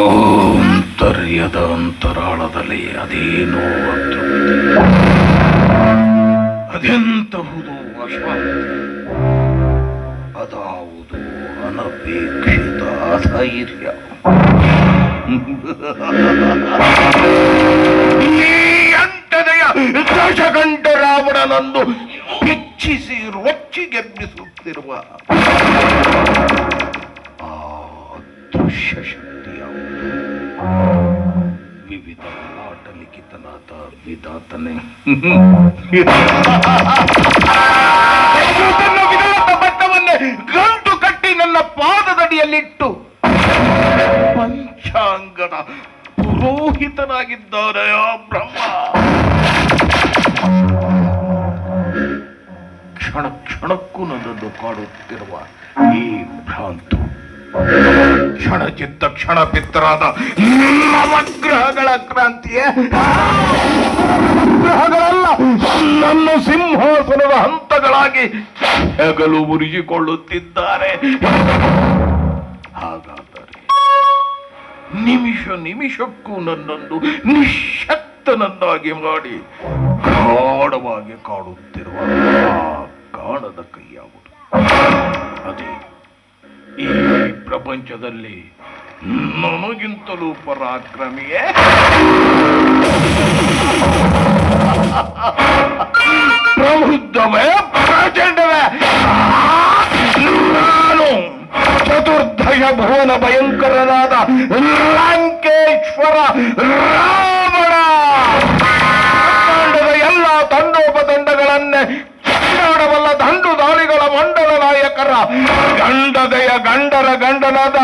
ಆಂತರ್ಯದ ಅಂತರಾಳದಲ್ಲಿ ಅದೇನೋ ಅತೃಪ್ತಿ. ಅದೆಂತಹುದು ಅಶಾಂತಿ, ಅದಾವುದು ಅನಪೇಕ್ಷಿತ ಅಧೈರ್ಯ. ಎಂಟನೆಯ ದಶಗಂಟ ರಾವಣನನ್ನು ಬಿಚ್ಚಿಸಿ ರೊಚ್ಚಿಗೆಬ್ಬಿಸುತ್ತಿರುವ ಆ ಅದೃಶ್ಯ ಶಕ್ತಿಯ ವಿವಿಧ ಆಟಲಿಖಿತನಾದ ವಿಧಾತನೆ ತನ್ನ ವಿಧಾತ ಬಟ್ಟವನ್ನೇ ಗಂಟು ಕಟ್ಟಿ ನನ್ನ ಪಾದದಡಿಯಲ್ಲಿಟ್ಟು ಪಂಚಾಂಗದ ಪುರೋಹಿತನಾಗಿದ್ದಾನೆ ಆ ಬ್ರಹ್ಮ. ಕ್ಷಣ ಕ್ಷಣಕ್ಕೂ ನನ್ನನ್ನು ಕಾಡುತ್ತಿರುವ ಈ ಭ್ರಾಂತು, ಕ್ಷಣಚಿತ್ತ ಕ್ಷಣ ಪಿತ್ತರಾದ ನವಗ್ರಹಗಳ ಕ್ರಾಂತಿಯೇ ಗ್ರಹಗಳಲ್ಲ, ನನ್ನ ಸಿಂಹಾಸನದ ಹಂತಗಳಾಗಿ ಹೆಗಲು ಮುರಿಸಿಕೊಳ್ಳುತ್ತಿದ್ದಾರೆ. ಹಾಗಾದರೆ ನಿಮಿಷ ನಿಮಿಷಕ್ಕೂ ನನ್ನನ್ನು ನಿಶ್ಶಕ್ತನನ್ನಾಗಿ ಮಾಡಿ ಗಾಢವಾಗಿ ಕಾಡುತ್ತಿರುವ ಆ ಕಾಣದ ಕೈ ಯಾವುದು? ಅದೇ ಈ ಪ್ರಪಂಚದಲ್ಲಿ ನನಗಿಂತಲೂ ಪರಾಕ್ರಮಿಯೇ ಪ್ರಬುದ್ಧವೇ ಪ್ರಚಂಡವೇ ನಾನು ಚತುರ್ದಶ ಭುವನ ಭಯಂಕರನಾದ ಲಂಕೇಶ್ವರ ರಾವಣ. ಬ್ರಹ್ಮಾಂಡದ ಎಲ್ಲ ತಂಡೋಪತಂಡಗಳನ್ನೇ ಚೆಂಡಾಡಬಲ್ಲ ದಂಡು ದಾಳಿಗಳ ಮಂಡಲ ನಾಯಕರ ಗಂಡದೆಯ ಗಂಡರ ಗಂಡನಾದ